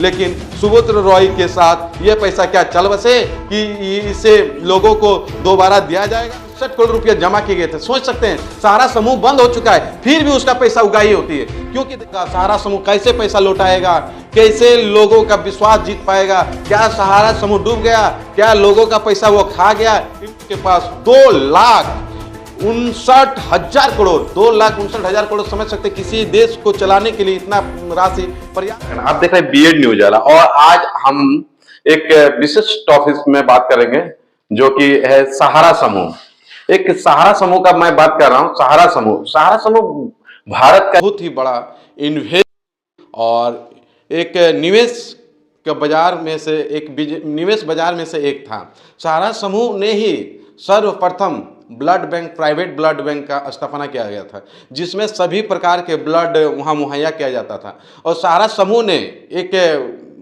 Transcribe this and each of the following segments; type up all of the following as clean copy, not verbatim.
लेकिन सुब्रत रॉय के साथ ये पैसा क्या चल बसे कि इसे लोगों को दोबारा दिया जाएगा। 60 करोड़ रुपया जमा किए गए थे। सोच सकते हैं सहारा समूह बंद हो चुका है, फिर भी उसका पैसा उगाही होती है, क्योंकि सहारा समूह कैसे पैसा लौटाएगा, कैसे लोगों का विश्वास जीत पाएगा। क्या सहारा समूह डूब गया? क्या लोगों का पैसा वो खा गया? इनके पास 2,59,000 करोड़, 2,59,000 करोड़, समझ सकते किसी देश को चलाने के लिए इतना राशि पर्याप्त। आप देख रहे हैं बीएड न्यूज वाला, और आज हम एक विशेष टॉपिक में बात करेंगे जो कि है सहारा समूह। एक सहारा समूह का मैं बात कर रहा हूं। सहारा समूह भारत का बहुत ही बड़ा इन्वेस्ट और एक निवेश का बाजार में से निवेश बाजार में से एक था। सहारा समूह ने ही सर्वप्रथम blood bank, private blood bank का स्थापना किया गया था, जिसमें सभी प्रकार के ब्लड वहाँ मुहैया किया जाता था। और सहारा समूह ने एक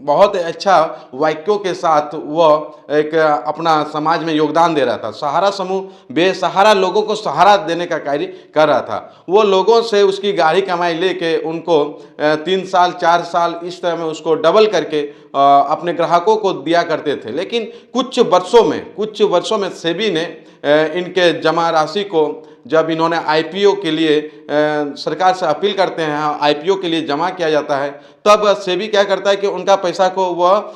बहुत अच्छा वाक्यों के साथ वह एक अपना समाज में योगदान दे रहा था। सहारा समूह बेसहारा लोगों को सहारा देने का कार्य कर रहा था। वो लोगों से उसकी गाढ़ी कमाई लेके उनको 3 साल 4 साल इस तरह में उसको डबल करके अपने ग्राहकों को दिया करते थे। लेकिन कुछ वर्षों में सेबी ने इनके जमा राशि को, जब इन्होंने आईपीओ के लिए सरकार से अपील करते हैं, आईपीओ के लिए जमा किया जाता है, तब सेबी क्या करता है कि उनका पैसा को वह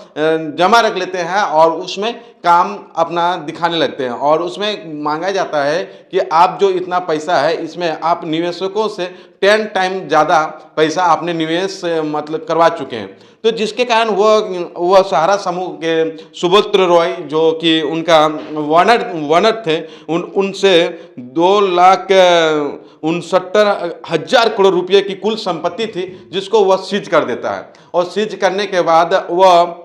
जमा रख लेते हैं और उसमें काम अपना दिखाने लगते हैं। और उसमें मांगा जाता है कि आप जो इतना पैसा है इसमें आप निवेशकों से 10 टाइम ज़्यादा पैसा आपने निवेश मतलब करवा चुके हैं। तो जिसके कारण वह सहारा समूह के सुब्रत रॉय, जो कि उनका वनर थे, उनसे 2,69,000 करोड़ रुपए की कुल संपत्ति थी, जिसको वह सीज कर देता है। और सीज करने के बाद वह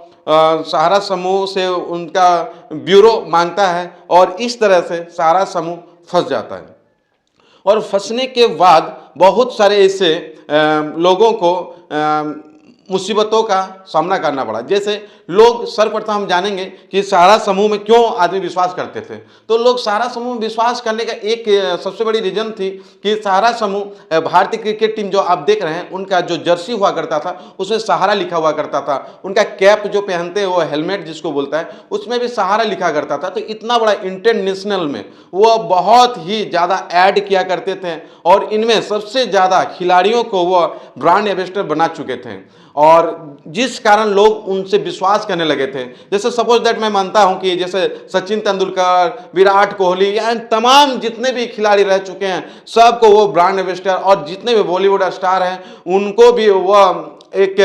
सहारा समूह से उनका ब्यूरो मांगता है और इस तरह से सहारा समूह फंस जाता है। और फंसने के बाद बहुत सारे ऐसे लोगों को मुसीबतों का सामना करना पड़ा। जैसे लोग, सर्वप्रथम हम जानेंगे कि सहारा समूह में क्यों आदमी विश्वास करते थे। तो लोग सहारा समूह में विश्वास करने का एक सबसे बड़ी रीजन थी कि सहारा समूह, भारतीय क्रिकेट टीम जो आप देख रहे हैं, उनका जो जर्सी हुआ करता था उसमें सहारा लिखा हुआ करता था। उनका कैप जो पहनते हैं वो हेलमेट जिसको बोलता है, उसमें भी सहारा लिखा करता था। तो इतना बड़ा इंटरनेशनल में वो बहुत ही ज़्यादा ऐड किया करते थे और इनमें सबसे ज़्यादा खिलाड़ियों को वो ब्रांड एम्बेसडर बना चुके थे, और जिस कारण लोग उनसे विश्वास करने लगे थे। जैसे सपोज दैट मैं मानता हूं कि जैसे सचिन तेंदुलकर, विराट कोहली, या तमाम जितने भी खिलाड़ी रह चुके हैं, सबको वो ब्रांड एम्बेसडर, और जितने भी बॉलीवुड स्टार हैं उनको भी वह एक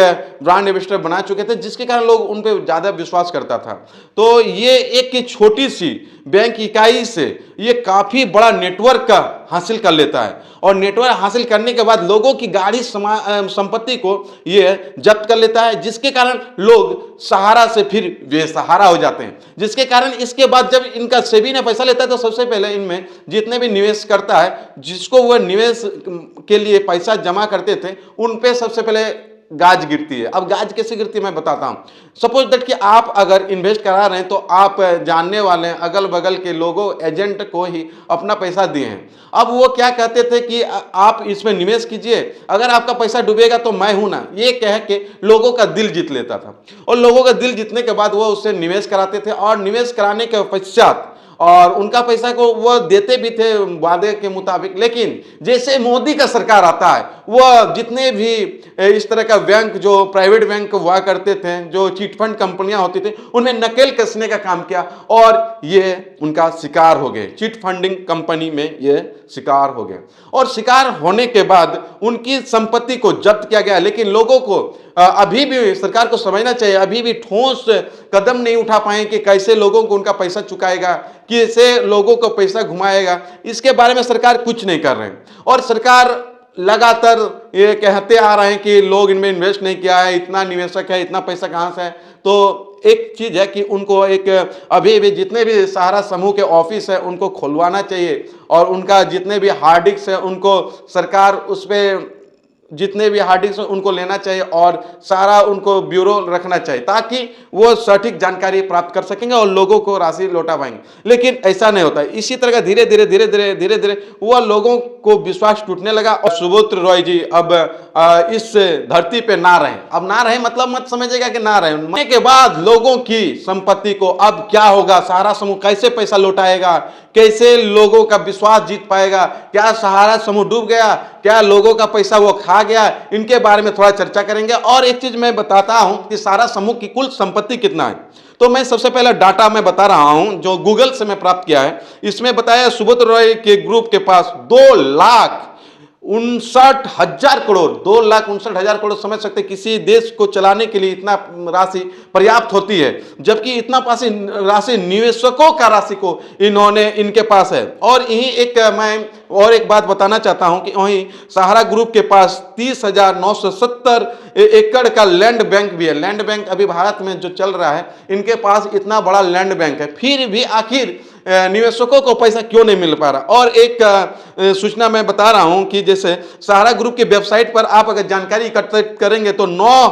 ब्रांड एम्बेसडर बना चुके थे, जिसके कारण लोग उन पर ज़्यादा विश्वास करता था। तो ये एक छोटी सी बैंक इकाई से ये काफ़ी बड़ा नेटवर्क का हासिल कर लेता है, और नेटवर्क हासिल करने के बाद लोगों की गाढ़ी संपत्ति को ये जब्त कर लेता है, जिसके कारण लोग सहारा से फिर बेसहारा हो जाते हैं। जिसके कारण इसके बाद जब इनका सेबी ने पैसा लेता है तो सबसे पहले इनमें जितने भी निवेश करता है, जिसको वह निवेश के लिए पैसा जमा करते थे, उन पे सबसे पहले गाज गिरती है। अब गाज कैसे गिरती है मैं बताता हूं। सपोज दैट कि आप अगर इन्वेस्ट करा रहे हैं तो आप जानने वाले अगल बगल के लोगों, एजेंट को ही अपना पैसा दिए हैं। अब वो क्या कहते थे कि आप इसमें निवेश कीजिए, अगर आपका पैसा डूबेगा तो मैं हूं ना, ये कह के लोगों का दिल जीत लेता था। और लोगों का दिल जीतने के बाद वो उससे निवेश कराते थे, और निवेश कराने के पश्चात और उनका पैसा को वह देते भी थे वादे के मुताबिक। लेकिन जैसे मोदी का सरकार आता है, वह जितने भी इस तरह का बैंक, जो प्राइवेट बैंक हुआ करते थे, जो चिटफंड कंपनियां होती थी, उनमें नकेल कसने का काम किया और ये उनका शिकार हो गए। चिट फंडिंग कंपनी में ये शिकार हो गए, और शिकार होने के बाद उनकी संपत्ति को जब्त किया गया। लेकिन लोगों को अभी भी, सरकार को समझना चाहिए, अभी भी ठोस कदम नहीं उठा पाए कि कैसे लोगों को उनका पैसा चुकाएगा, कैसे लोगों को पैसा घुमाएगा। इसके बारे में सरकार कुछ नहीं कर रहे हैं, और सरकार लगातार ये कहते आ रहे हैं कि लोग इनमें इन्वेस्ट नहीं किया है, इतना निवेशक है, इतना पैसा कहाँ से है। तो एक चीज़ है कि उनको एक अभी भी जितने भी सहारा समूह के ऑफिस है उनको खुलवाना चाहिए, और उनका जितने भी हार्ड डिस्क है उनको सरकार उस पर जितने भी हार्ड डिस्क उनको लेना चाहिए और सारा उनको ब्यूरो रखना चाहिए ताकि वो सटीक जानकारी प्राप्त कर सकेंगे और लोगों को राशि लौटा पाएंगे। लेकिन ऐसा नहीं होता है। इसी तरह का धीरे धीरे वह लोगों को विश्वास टूटने लगा और सुब्रत रॉय जी अब इस धरती पे ना रहे। अब ना रहे मतलब मत समझिएगा कि ना रहे, मरने के बाद लोगों की संपत्ति को अब क्या होगा, सहारा समूह कैसे पैसा लौटाएगा, कैसे लोगों का विश्वास जीत पाएगा, क्या सहारा समूह डूब गया, क्या लोगों का पैसा वो खा गया, इनके बारे में थोड़ा चर्चा करेंगे। और एक चीज मैं बताता हूं कि सहारा समूह की कुल संपत्ति कितना है। तो मैं सबसे पहला डाटा मैं बता रहा हूं जो गूगल से मैं प्राप्त किया है। इसमें बताया सुब्रत रॉय के ग्रुप के पास 2,59,000 करोड़, 2,59,000 करोड़ समझ सकते किसी देश को चलाने के लिए इतना राशि पर्याप्त होती है, जबकि इतना राशि निवेशकों का राशि को इनके पास है। और यही मैं और एक बात बताना चाहता हूं कि वहीं सहारा ग्रुप के पास 30,970 एकड़ का लैंड बैंक भी है। लैंड बैंक अभी भारत में जो चल रहा है, इनके पास इतना बड़ा लैंड बैंक है, फिर भी आखिर निवेशकों को पैसा क्यों नहीं मिल पा रहा। और एक सूचना मैं बता रहा हूं कि जैसे सहारा ग्रुप की वेबसाइट पर आप अगर जानकारी एकत्रित करेंगे तो 9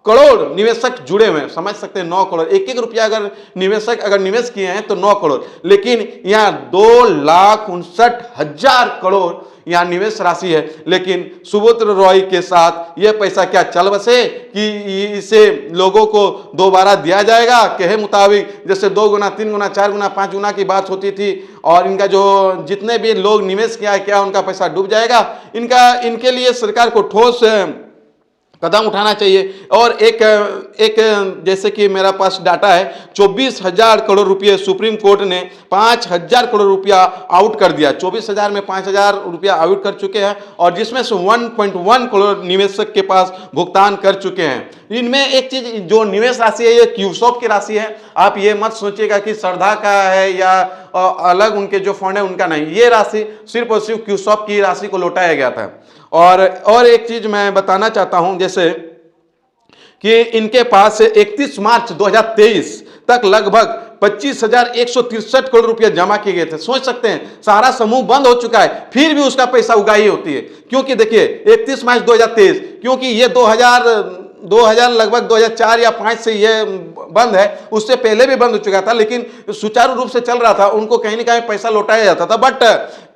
करोड़ निवेशक जुड़े हुए हैं। समझ सकते हैं 9 करोड़, एक रुपया अगर निवेशक निवेश किए हैं तो 9 करोड़, लेकिन यहाँ 2,59,000 करोड़ यहाँ निवेश राशि है। लेकिन सुब्रत रॉय के साथ यह पैसा क्या चल बसे कि इसे लोगों को दोबारा दिया जाएगा। कहे मुताबिक जैसे 2 गुना 3 गुना 4 गुना 5 गुना की बात होती थी और इनका जो जितने भी लोग निवेश किया है क्या उनका पैसा डूब जाएगा। इनके लिए सरकार को ठोस कदम उठाना चाहिए। और एक जैसे कि मेरा पास डाटा है 24,000 करोड़ रुपए सुप्रीम कोर्ट ने 5,000 करोड़ रुपया आउट कर दिया। 24,000 में 5,000 रुपया आउट कर चुके हैं और जिसमें से 1.1 करोड़ निवेशक के पास भुगतान कर चुके हैं। इनमें एक चीज जो निवेश राशि है ये क्यूसॉप की राशि है। आप ये मत सोचिएगा कि श्रद्धा का है या अलग उनके जो फंड है उनका नहीं, ये राशि सिर्फ और सिर्फ क्यूसॉप की राशि को लौटाया गया था। और एक चीज मैं बताना चाहता हूं जैसे कि इनके पास 31 मार्च 2023 तक लगभग 25,163 करोड़ रुपए जमा किए गए थे। सोच सकते हैं सहारा समूह बंद हो चुका है फिर भी उसका पैसा उगाही होती है। क्योंकि देखिए 31 मार्च 2023, क्योंकि ये 2000 लगभग 2004 या 5 से ये बंद है, उससे पहले भी बंद हो चुका था, लेकिन सुचारू रूप से चल रहा था, उनको कहीं ना कहीं पैसा लौटाया जाता था। बट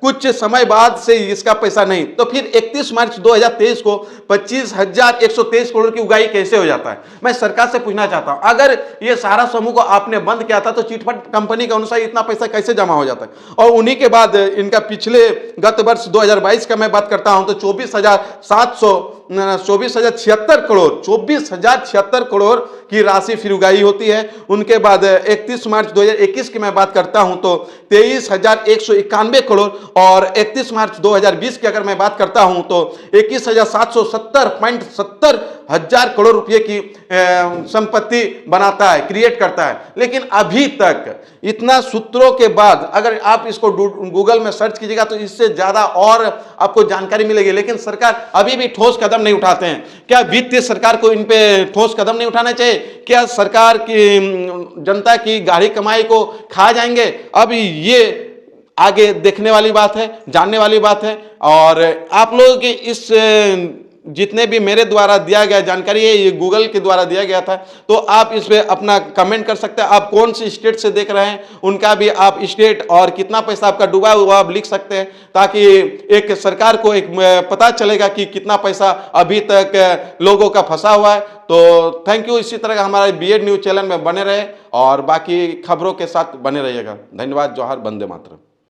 कुछ समय बाद से इसका पैसा नहीं, तो फिर 31 मार्च 2023 को 25,123 करोड़ की उगाही कैसे हो जाता है। मैं सरकार से पूछना चाहता हूं, अगर ये सहारा समूह को आपने बंद किया था तो चिटफंड कंपनी के अनुसार इतना पैसा कैसे जमा हो जाता है। और उन्हीं के बाद इनका पिछले गत वर्ष 2022 का मैं बात करता हूं तो 24,076 करोड़ की राशि फिर उगाही होती है। उनके बाद 31 मार्च 2021 की मैं बात करता हूं तो 23,191 करोड़ और 31 मार्च 2020 की अगर मैं बात करता हूं तो 21,770.70 हजार करोड़ रुपए की संपत्ति बनाता है, क्रिएट करता है। लेकिन अभी तक इतना सूत्रों के बाद अगर आप इसको गूगल में सर्च कीजिएगा तो इससे ज्यादा और आपको जानकारी मिलेगी, लेकिन सरकार अभी भी ठोस कदम नहीं उठाते हैं। क्या वित्तीय सरकार को इन पे ठोस कदम नहीं उठाना चाहिए? क्या सरकार की जनता की गाढ़ी कमाई को खा जाएंगे? अब ये आगे देखने वाली बात है, जानने वाली बात है। और आप लोगों की इस जितने भी मेरे द्वारा दिया गया जानकारी है ये गूगल के द्वारा दिया गया था, तो आप इस पे अपना कमेंट कर सकते हैं। आप कौन सी स्टेट से देख रहे हैं उनका भी आप स्टेट और कितना पैसा आपका डूबा हुआ आप लिख सकते हैं, ताकि एक सरकार को एक पता चलेगा कि कितना पैसा अभी तक लोगों का फंसा हुआ है। तो थैंक यू। इसी तरह हमारे BED न्यूज चैनल में बने रहे और बाकी खबरों के साथ बने रहिएगा। धन्यवाद। जोहार। वंदे मातरम।